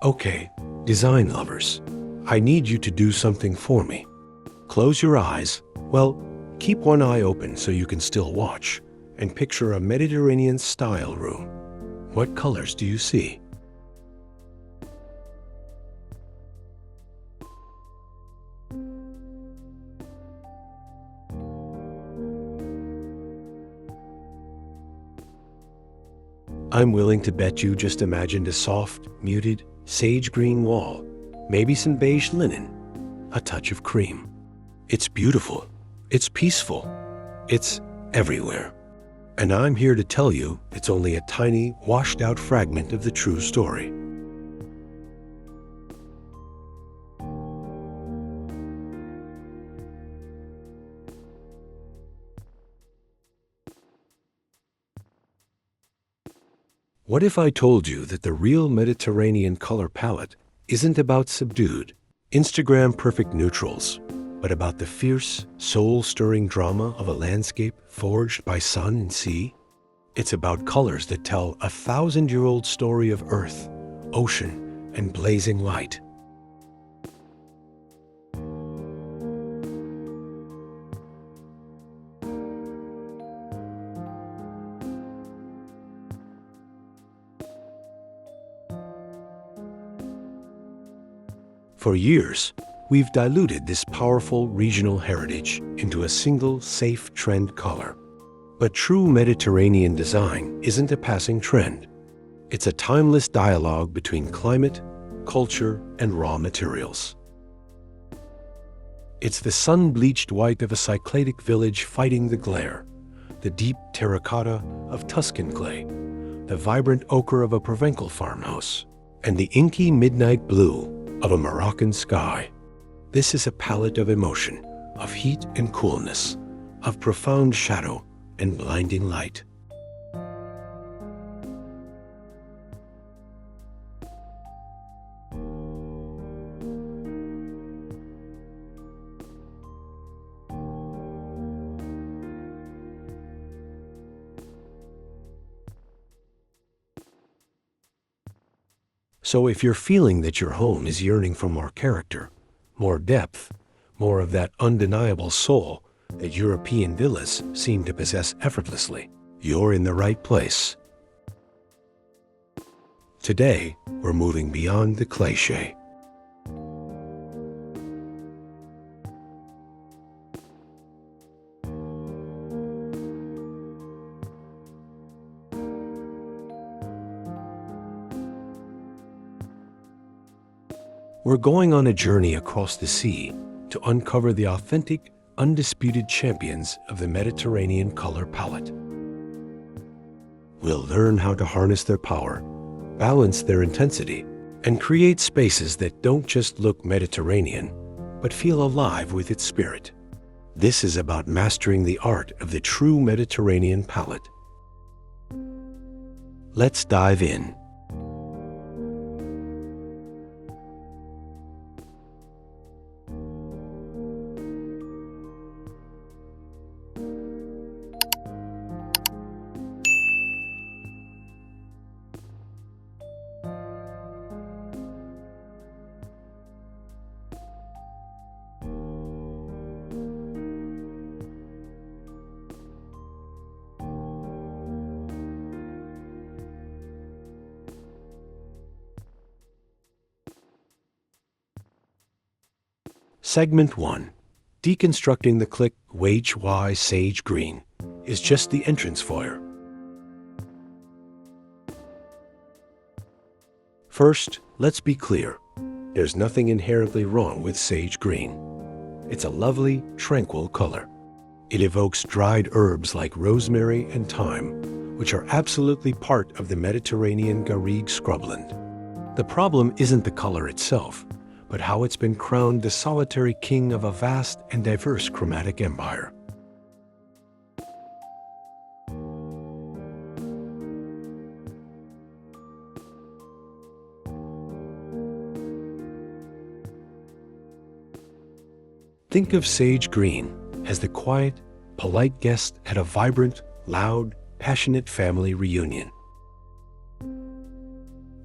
Okay, design lovers, I need you to do something for me. Close your eyes. Well, keep one eye open so you can still watch, and picture a Mediterranean-style room. What colors do you see? I'm willing to bet you just imagined a soft, muted, sage green wall, maybe some beige linen, a touch of cream. It's beautiful, it's peaceful, it's everywhere. And I'm here to tell you it's only a tiny, washed-out fragment of the true story. What if I told you that the real Mediterranean color palette isn't about subdued, Instagram-perfect neutrals, but about the fierce, soul-stirring drama of a landscape forged by sun and sea? It's about colors that tell a 1,000-year-old story of earth, ocean, and blazing light. For years, we've diluted this powerful regional heritage into a single, safe trend color. But true Mediterranean design isn't a passing trend. It's a timeless dialogue between climate, culture, and raw materials. It's the sun-bleached white of a Cycladic village fighting the glare, the deep terracotta of Tuscan clay, the vibrant ochre of a Provencal farmhouse, and the inky midnight blue of a Moroccan sky. This is a palette of emotion, of heat and coolness, of profound shadow and blinding light. So if you're feeling that your home is yearning for more character, more depth, more of that undeniable soul that European villas seem to possess effortlessly, you're in the right place. Today, we're moving beyond the cliché. We're going on a journey across the sea to uncover the authentic, undisputed champions of the Mediterranean color palette. We'll learn how to harness their power, balance their intensity, and create spaces that don't just look Mediterranean, but feel alive with its spirit. This is about mastering the art of the true Mediterranean palette. Let's dive in. Segment 1. Deconstructing the click HY Sage Green is just the entrance foyer. First, let's be clear. There's nothing inherently wrong with sage green. It's a lovely, tranquil color. It evokes dried herbs like rosemary and thyme, which are absolutely part of the Mediterranean garrigue scrubland. The problem isn't the color itself, but how it's been crowned the solitary king of a vast and diverse chromatic empire. Think of sage green as the quiet, polite guest at a vibrant, loud, passionate family reunion.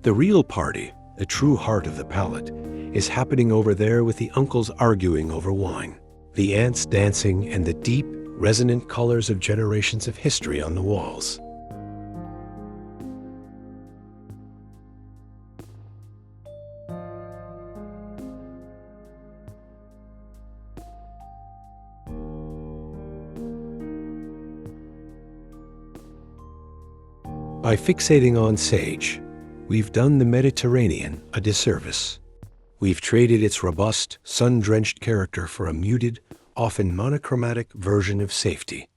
The real party The true heart of the palette is happening over there with the uncles arguing over wine, the ants dancing, and the deep, resonant colors of generations of history on the walls. By fixating on sage, we've done the Mediterranean a disservice. We've traded its robust, sun-drenched character for a muted, often monochromatic version of safety.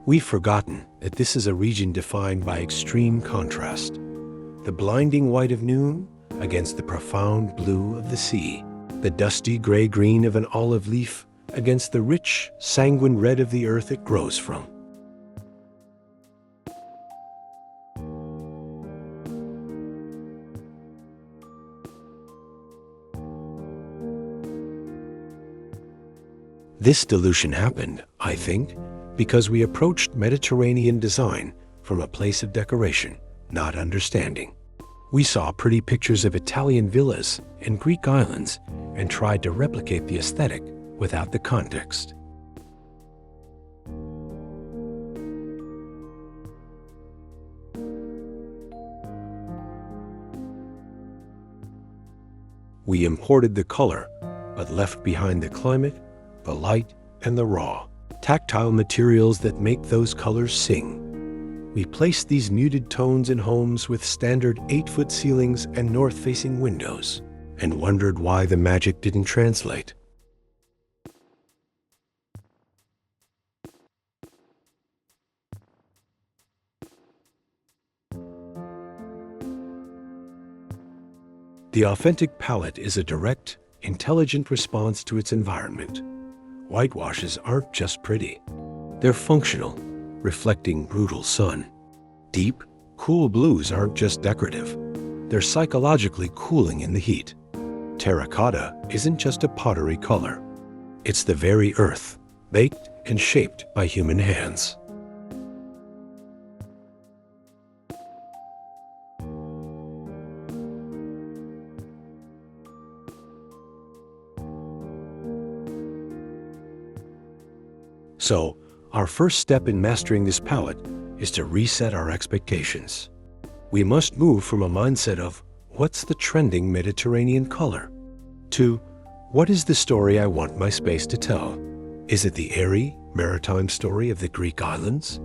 We've forgotten that this is a region defined by extreme contrast. The blinding white of noon against the profound blue of the sea. The dusty gray-green of an olive leaf against the rich, sanguine red of the earth it grows from. This dilution happened, I think, because we approached Mediterranean design from a place of decoration, not understanding. We saw pretty pictures of Italian villas and Greek islands and tried to replicate the aesthetic without the context. We imported the color, but left behind the climate, the light, and the raw, tactile materials that make those colors sing. We placed these muted tones in homes with standard 8-foot ceilings and north-facing windows, and wondered why the magic didn't translate. The authentic palette is a direct, intelligent response to its environment. Whitewashes aren't just pretty. They're functional, reflecting brutal sun. Deep, cool blues aren't just decorative. They're psychologically cooling in the heat. Terracotta isn't just a pottery color. It's the very earth, baked and shaped by human hands. So, our first step in mastering this palette is to reset our expectations. We must move from a mindset of, what's the trending Mediterranean color? To, what is the story I want my space to tell? Is it the airy, maritime story of the Greek islands?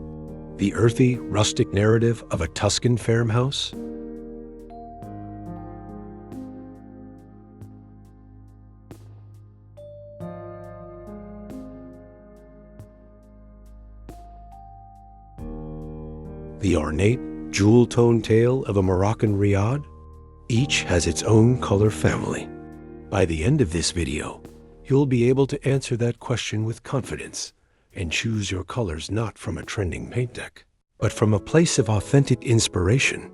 The earthy, rustic narrative of a Tuscan farmhouse? The ornate, jewel-toned tale of a Moroccan riad? Each has its own color family. By the end of this video, you'll be able to answer that question with confidence and choose your colors not from a trending paint deck, but from a place of authentic inspiration.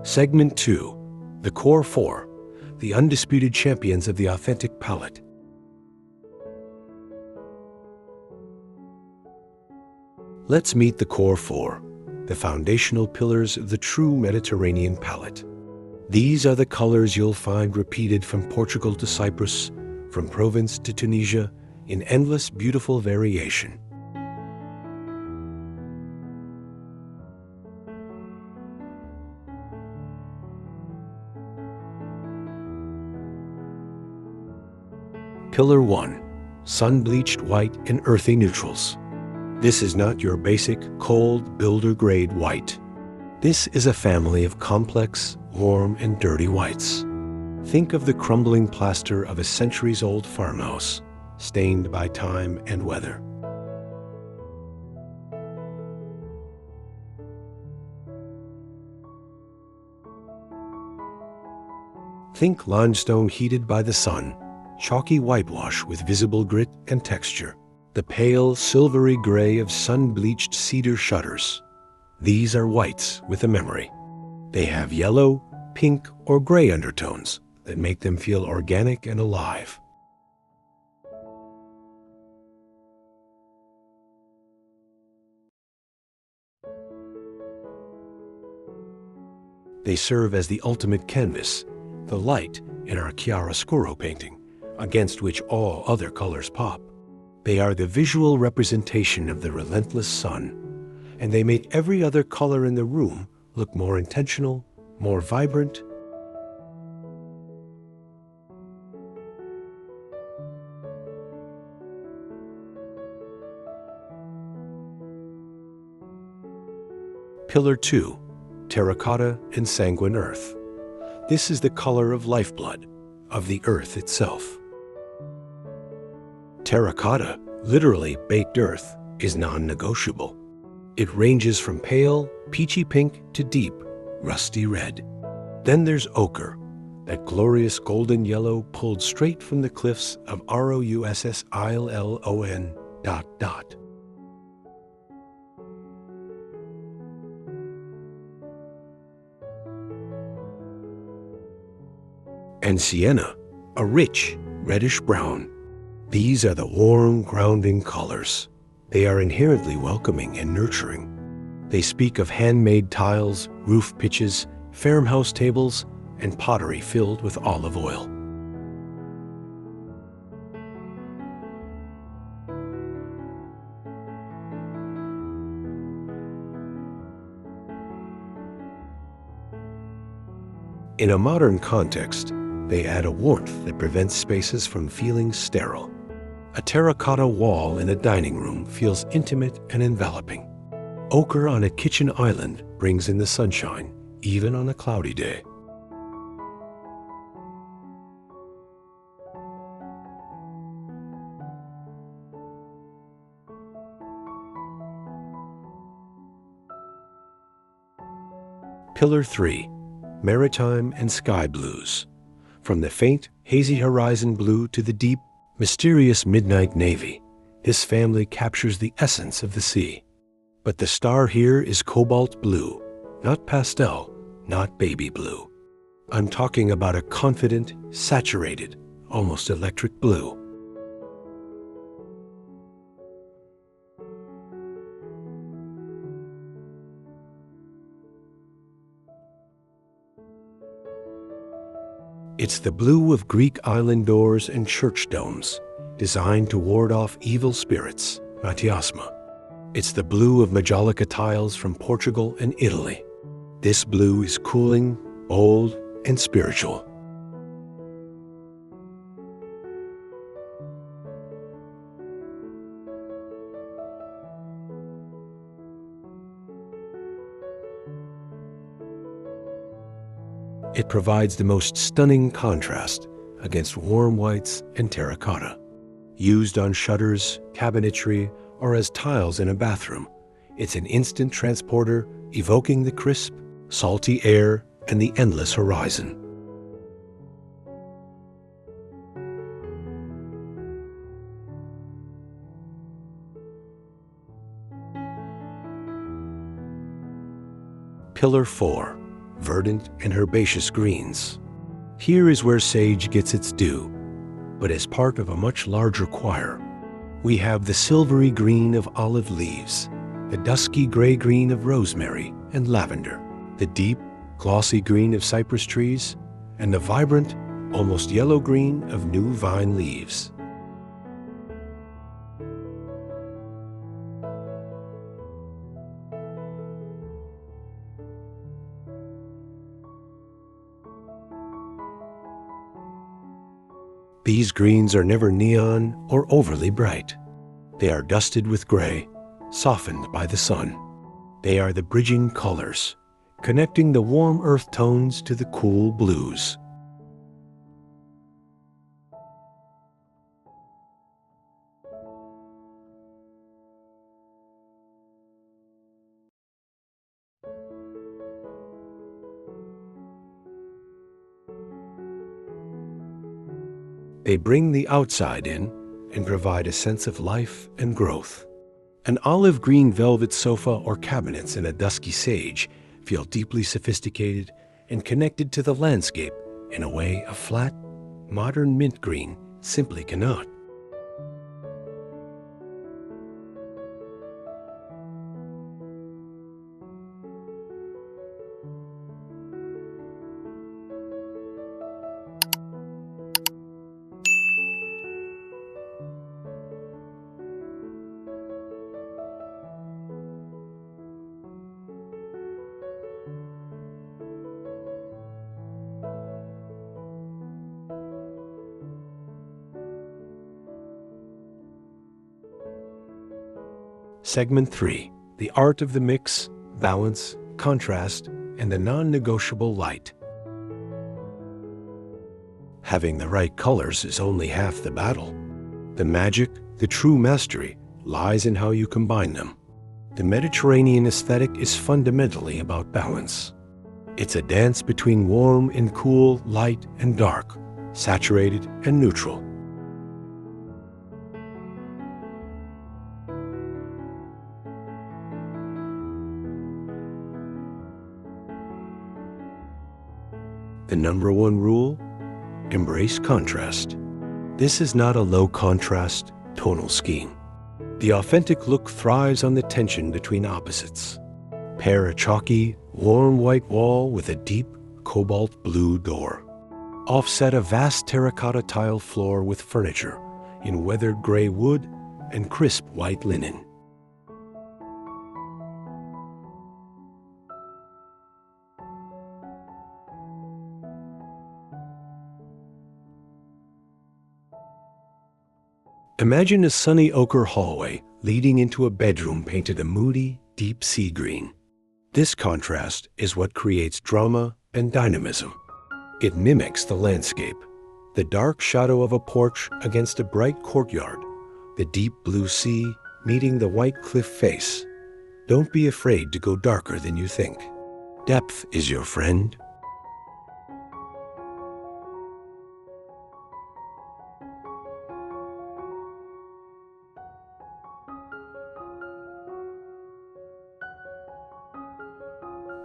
Segment 2, the Core 4, the undisputed champions of the authentic palette. Let's meet the Core 4, the foundational pillars of the true Mediterranean palette. These are the colors you'll find repeated from Portugal to Cyprus, from Provence to Tunisia, in endless beautiful variation. Pillar 1. Sun-bleached white and earthy neutrals. This is not your basic, cold, builder-grade white. This is a family of complex, warm, and dirty whites. Think of the crumbling plaster of a centuries-old farmhouse, stained by time and weather. Think limestone heated by the sun, chalky whitewash with visible grit and texture, the pale, silvery gray of sun-bleached cedar shutters. These are whites with a memory. They have yellow, pink, or gray undertones that make them feel organic and alive. They serve as the ultimate canvas, the light in our chiaroscuro painting, against which all other colors pop. They are the visual representation of the relentless sun, and they make every other color in the room look more intentional, more vibrant. Pillar 2. Terracotta and sanguine earth. This is the color of lifeblood, of the earth itself. Terracotta, literally baked earth, is non-negotiable. It ranges from pale, peachy pink to deep, rusty red. Then there's ochre, that glorious golden yellow pulled straight from the cliffs of Roussillon ... And sienna, a rich, reddish brown. These are the warm, grounding colors. They are inherently welcoming and nurturing. They speak of handmade tiles, roof pitches, farmhouse tables, and pottery filled with olive oil. In a modern context, they add a warmth that prevents spaces from feeling sterile. A terracotta wall in a dining room feels intimate and enveloping. Ochre on a kitchen island brings in the sunshine, even on a cloudy day. Pillar 3. Maritime and sky blues. From the faint, hazy horizon blue to the deep, mysterious midnight navy, this family captures the essence of the sea. But the star here is cobalt blue, not pastel, not baby blue. I'm talking about a confident, saturated, almost electric blue. It's the blue of Greek island doors and church domes, designed to ward off evil spirits, matiasma. It's the blue of Majolica tiles from Portugal and Italy. This blue is cooling, bold, and spiritual. It provides the most stunning contrast against warm whites and terracotta. Used on shutters, cabinetry, or as tiles in a bathroom, it's an instant transporter evoking the crisp, salty air and the endless horizon. Pillar 4. Verdant and herbaceous greens. Here is where sage gets its due, but as part of a much larger choir. We have the silvery green of olive leaves, the dusky gray-green of rosemary and lavender, the deep, glossy green of cypress trees, and the vibrant, almost yellow-green of new vine leaves. These greens are never neon or overly bright. They are dusted with gray, softened by the sun. They are the bridging colors, connecting the warm earth tones to the cool blues. They bring the outside in and provide a sense of life and growth. An olive green velvet sofa or cabinets in a dusky sage feel deeply sophisticated and connected to the landscape in a way a flat, modern mint green simply cannot. Segment 3. The art of the mix, balance, contrast, and the non-negotiable light. Having the right colors is only half the battle. The magic, the true mastery, lies in how you combine them. The Mediterranean aesthetic is fundamentally about balance. It's a dance between warm and cool, light and dark, saturated and neutral. The number one rule: embrace contrast. This is not a low-contrast, tonal scheme. The authentic look thrives on the tension between opposites. Pair a chalky, warm white wall with a deep, cobalt blue door. Offset a vast terracotta tile floor with furniture in weathered gray wood and crisp white linen. Imagine a sunny ochre hallway leading into a bedroom painted a moody, deep sea green. This contrast is what creates drama and dynamism. It mimics the landscape, the dark shadow of a porch against a bright courtyard, the deep blue sea meeting the white cliff face. Don't be afraid to go darker than you think. Depth is your friend.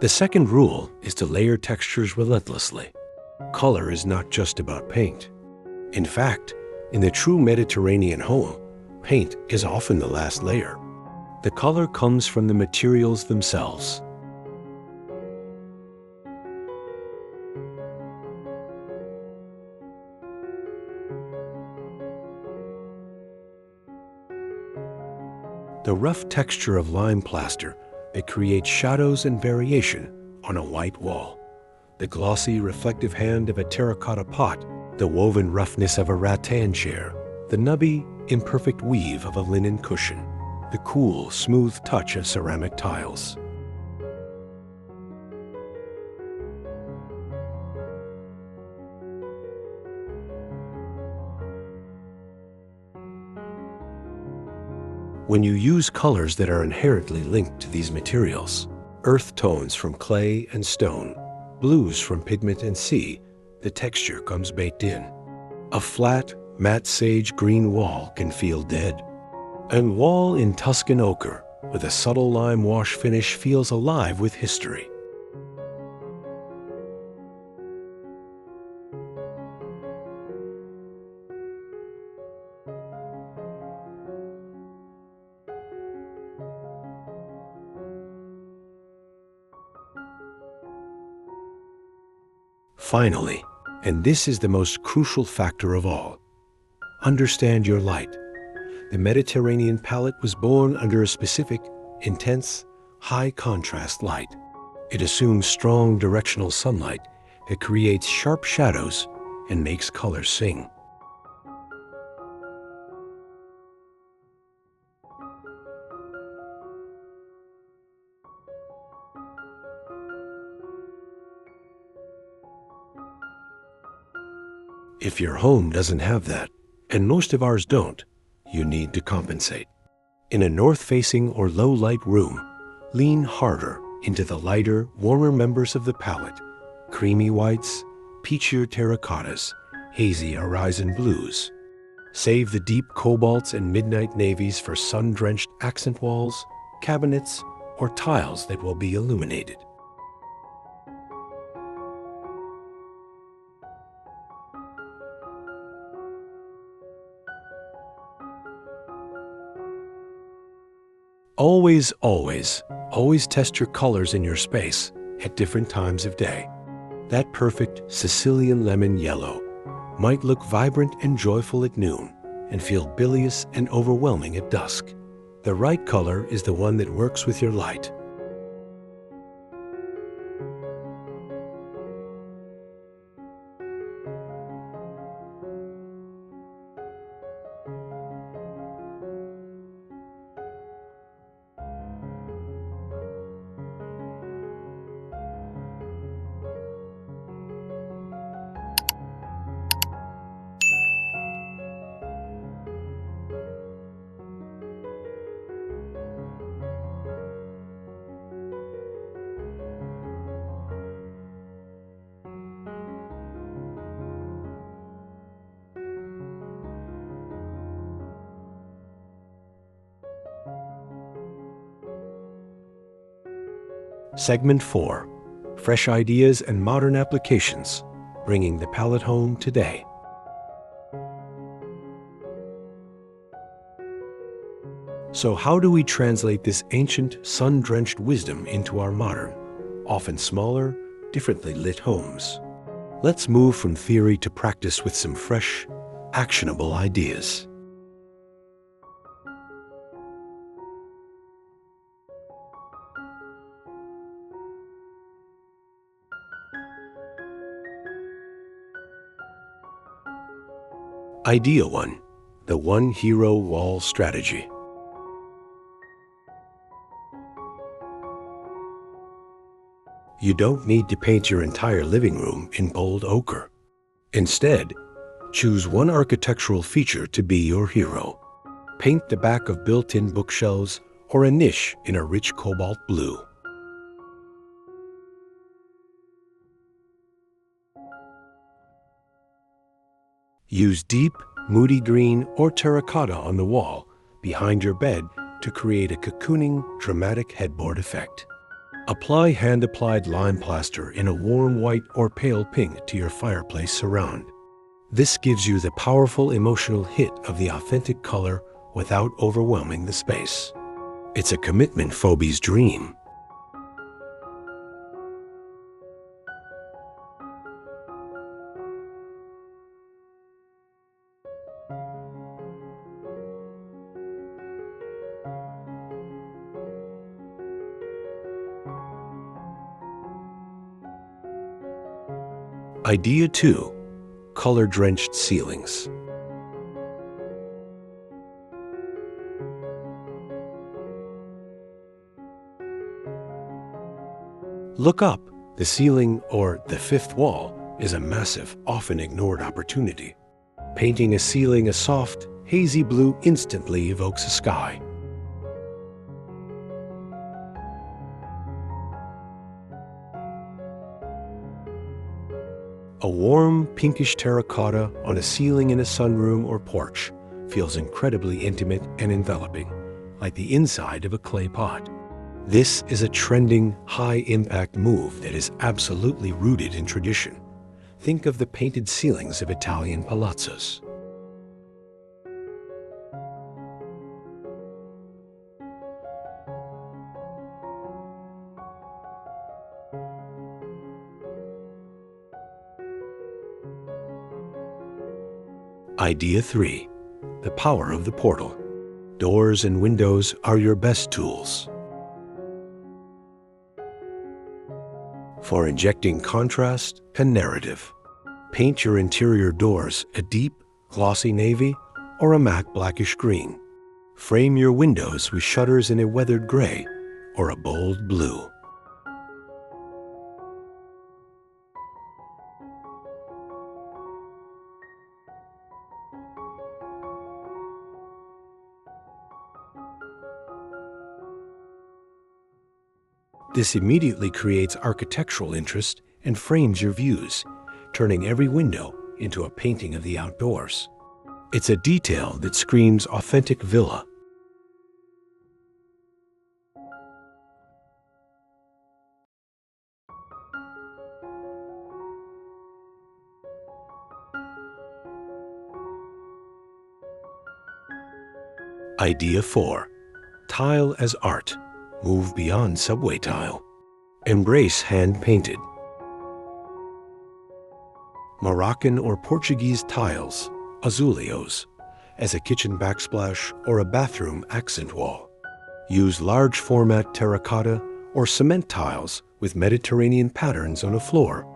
The second rule is to layer textures relentlessly. Color is not just about paint. In fact, in the true Mediterranean home, paint is often the last layer. The color comes from the materials themselves. The rough texture of lime plaster that creates shadows and variation on a white wall. The glossy, reflective hand of a terracotta pot, the woven roughness of a rattan chair, the nubby, imperfect weave of a linen cushion, the cool, smooth touch of ceramic tiles. When you use colors that are inherently linked to these materials, earth tones from clay and stone, blues from pigment and sea, the texture comes baked in. A flat, matte sage green wall can feel dead. A wall in Tuscan ochre with a subtle lime wash finish feels alive with history. Finally, and this is the most crucial factor of all, understand your light. The Mediterranean palette was born under a specific, intense, high-contrast light. It assumes strong directional sunlight that creates sharp shadows and makes colors sing. If your home doesn't have that, and most of ours don't, you need to compensate. In a north-facing or low-light room, lean harder into the lighter, warmer members of the palette: creamy whites, peachier terracottas, hazy horizon blues. Save the deep cobalts and midnight navies for sun-drenched accent walls, cabinets, or tiles that will be illuminated. Always, always, always test your colors in your space at different times of day. That perfect Sicilian lemon yellow might look vibrant and joyful at noon and feel bilious and overwhelming at dusk. The right color is the one that works with your light. Segment 4. Fresh ideas and modern applications, bringing the palette home today. So how do we translate this ancient, sun-drenched wisdom into our modern, often smaller, differently lit homes? Let's move from theory to practice with some fresh, actionable ideas. Idea 1. The one hero wall strategy. You don't need to paint your entire living room in bold ochre. Instead, choose one architectural feature to be your hero. Paint the back of built-in bookshelves or a niche in a rich cobalt blue. Use deep, moody green or terracotta on the wall behind your bed to create a cocooning, dramatic headboard effect. Apply hand-applied lime plaster in a warm white or pale pink to your fireplace surround. This gives you the powerful emotional hit of the authentic color without overwhelming the space. It's a commitment phobie's dream. Idea 2. Color-drenched ceilings. Look up. The ceiling, or the fifth wall, is a massive, often ignored opportunity. Painting a ceiling a soft, hazy blue instantly evokes a sky. A warm, pinkish terracotta on a ceiling in a sunroom or porch feels incredibly intimate and enveloping, like the inside of a clay pot. This is a trending, high-impact move that is absolutely rooted in tradition. Think of the painted ceilings of Italian palazzos. Idea 3. The power of the portal. Doors and windows are your best tools. For injecting contrast and narrative, paint your interior doors a deep, glossy navy or a matte blackish green. Frame your windows with shutters in a weathered gray or a bold blue. This immediately creates architectural interest and frames your views, turning every window into a painting of the outdoors. It's a detail that screams authentic villa. Idea 4. Tile as art. Move beyond subway tile. Embrace hand-painted. Moroccan or Portuguese tiles, azuleos, as a kitchen backsplash or a bathroom accent wall. Use large format terracotta or cement tiles with Mediterranean patterns on a floor.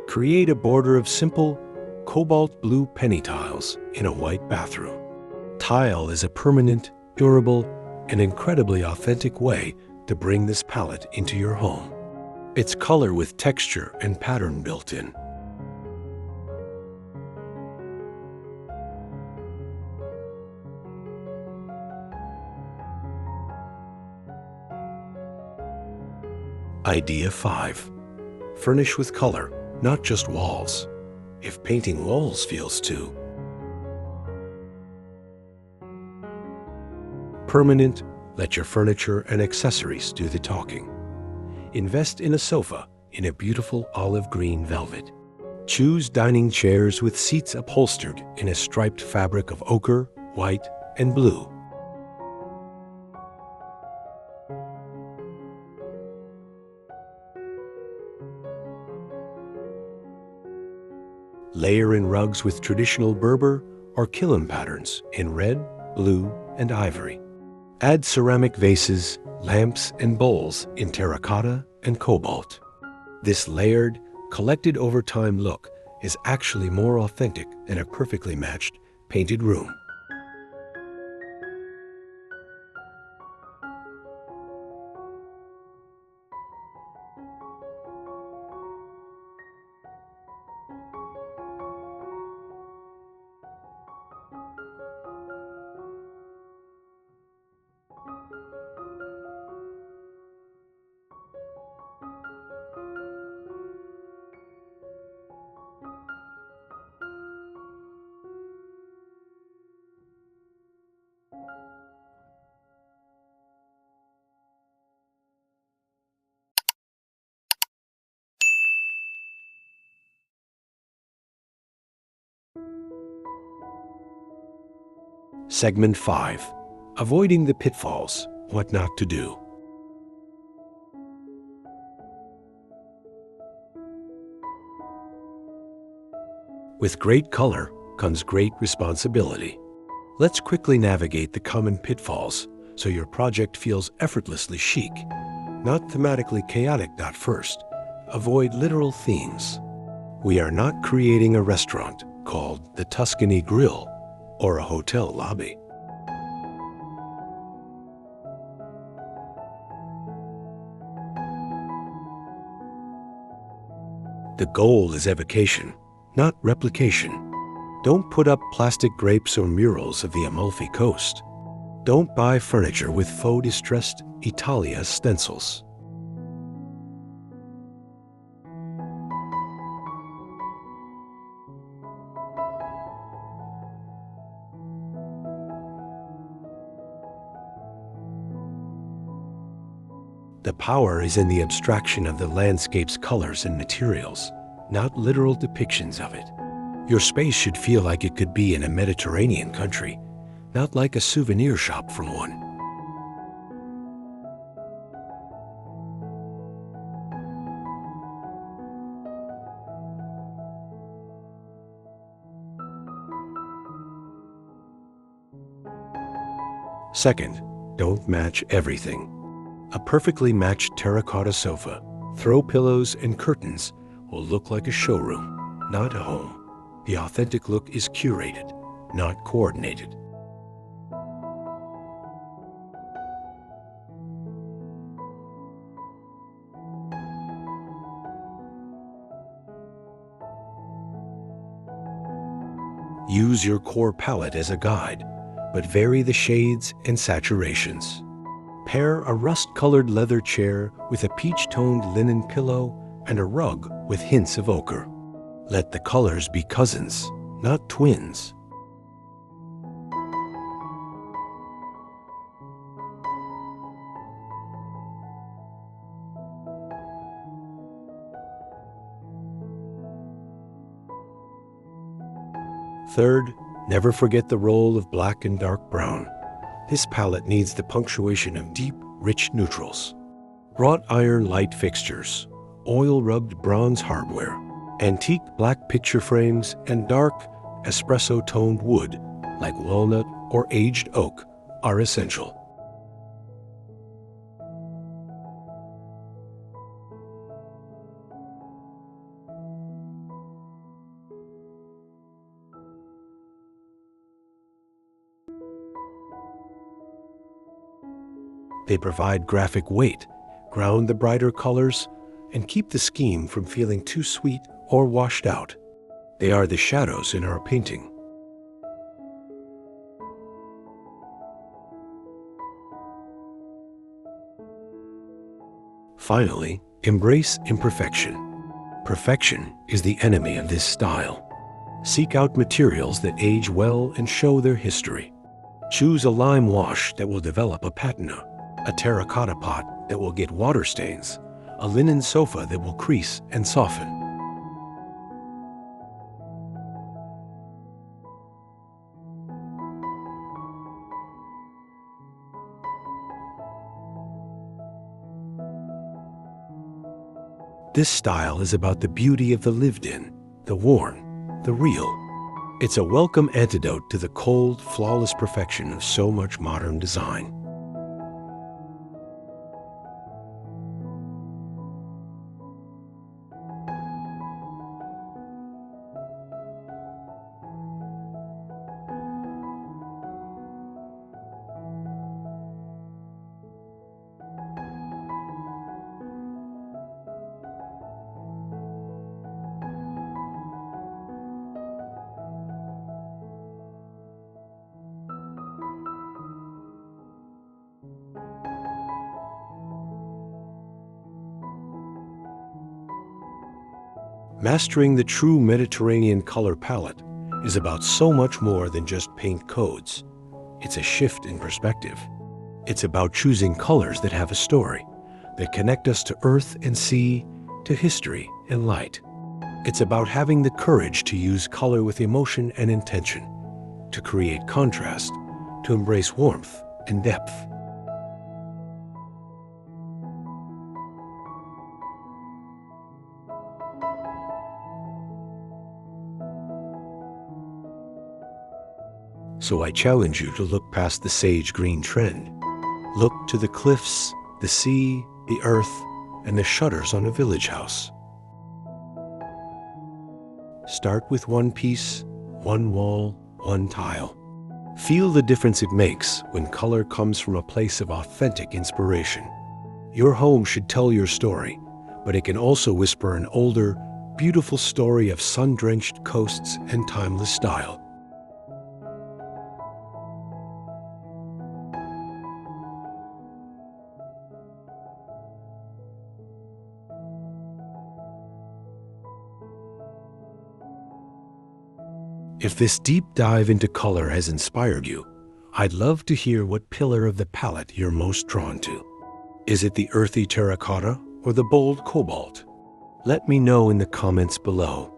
Create a border of simple, cobalt blue penny tiles in a white bathroom. Tile is a permanent, durable, and incredibly authentic way to bring this palette into your home. It's color with texture and pattern built in. Idea 5. Furnish with color, not just walls. If painting walls feels too permanent, let your furniture and accessories do the talking. Invest in a sofa in a beautiful olive green velvet. Choose dining chairs with seats upholstered in a striped fabric of ochre, white, and blue. Layer in rugs with traditional Berber or Kilim patterns in red, blue, and ivory. Add ceramic vases, lamps, and bowls in terracotta and cobalt. This layered, collected over time look is actually more authentic than a perfectly matched painted room. Segment 5. Avoiding the pitfalls, what not to do. With great color comes great responsibility. Let's quickly navigate the common pitfalls so your project feels effortlessly chic, not thematically chaotic at first. Avoid literal themes. We are not creating a restaurant called the Tuscany Grill or a hotel lobby. The goal is evocation, not replication. Don't put up plastic grapes or murals of the Amalfi Coast. Don't buy furniture with faux distressed Italia stencils. The power is in the abstraction of the landscape's colors and materials, not literal depictions of it. Your space should feel like it could be in a Mediterranean country, not like a souvenir shop from one. Second, don't match everything. A perfectly matched terracotta sofa, throw pillows, and curtains will look like a showroom, not a home. The authentic look is curated, not coordinated. Use your core palette as a guide, but vary the shades and saturations. Pair a rust-colored leather chair with a peach-toned linen pillow and a rug with hints of ochre. Let the colors be cousins, not twins. Third, never forget the role of black and dark brown. This palette needs the punctuation of deep, rich neutrals. Wrought iron light fixtures, oil-rubbed bronze hardware, antique black picture frames, and dark, espresso-toned wood, like walnut or aged oak, are essential. They provide graphic weight, ground the brighter colors, and keep the scheme from feeling too sweet or washed out. They are the shadows in our painting. Finally, embrace imperfection. Perfection is the enemy of this style. Seek out materials that age well and show their history. Choose a lime wash that will develop a patina, a terracotta pot that will get water stains, a linen sofa that will crease and soften. This style is about the beauty of the lived in, the worn, the real. It's a welcome antidote to the cold, flawless perfection of so much modern design. Mastering the true Mediterranean color palette is about so much more than just paint codes. It's a shift in perspective. It's about choosing colors that have a story, that connect us to earth and sea, to history and light. It's about having the courage to use color with emotion and intention, to create contrast, to embrace warmth and depth. So I challenge you to look past the sage green trend. Look to the cliffs, the sea, the earth, and the shutters on a village house. Start with one piece, one wall, one tile. Feel the difference it makes when color comes from a place of authentic inspiration. Your home should tell your story, but it can also whisper an older, beautiful story of sun-drenched coasts and timeless style. If this deep dive into color has inspired you, I'd love to hear what pillar of the palette you're most drawn to. Is it the earthy terracotta or the bold cobalt? Let me know in the comments below.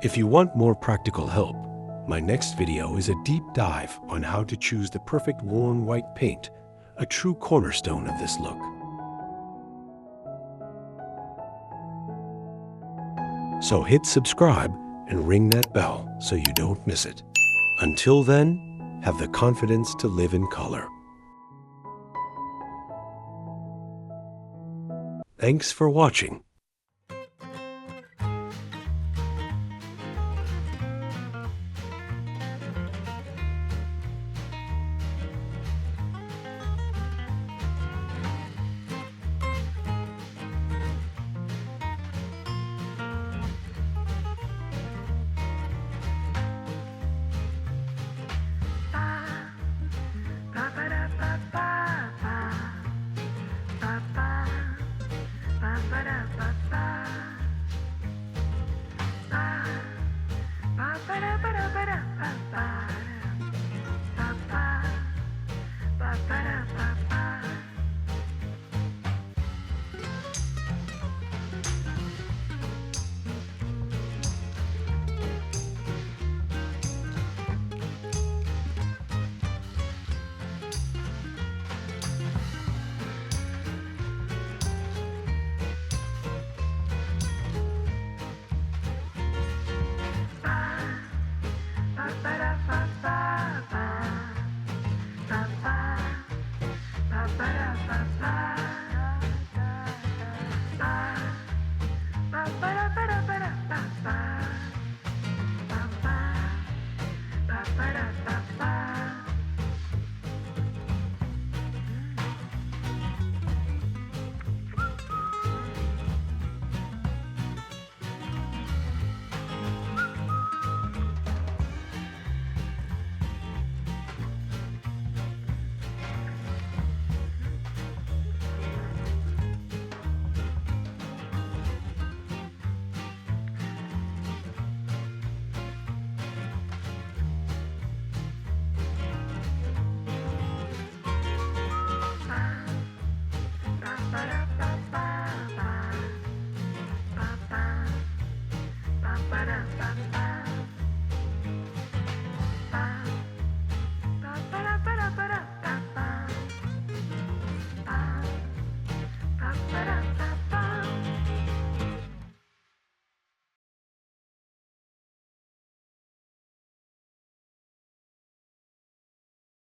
If you want more practical help, my next video is a deep dive on how to choose the perfect worn white paint, a true cornerstone of this look. So hit subscribe and ring that bell so you don't miss it. Until then, have the confidence to live in color. Thanks for watching. ba-da-ba-ba.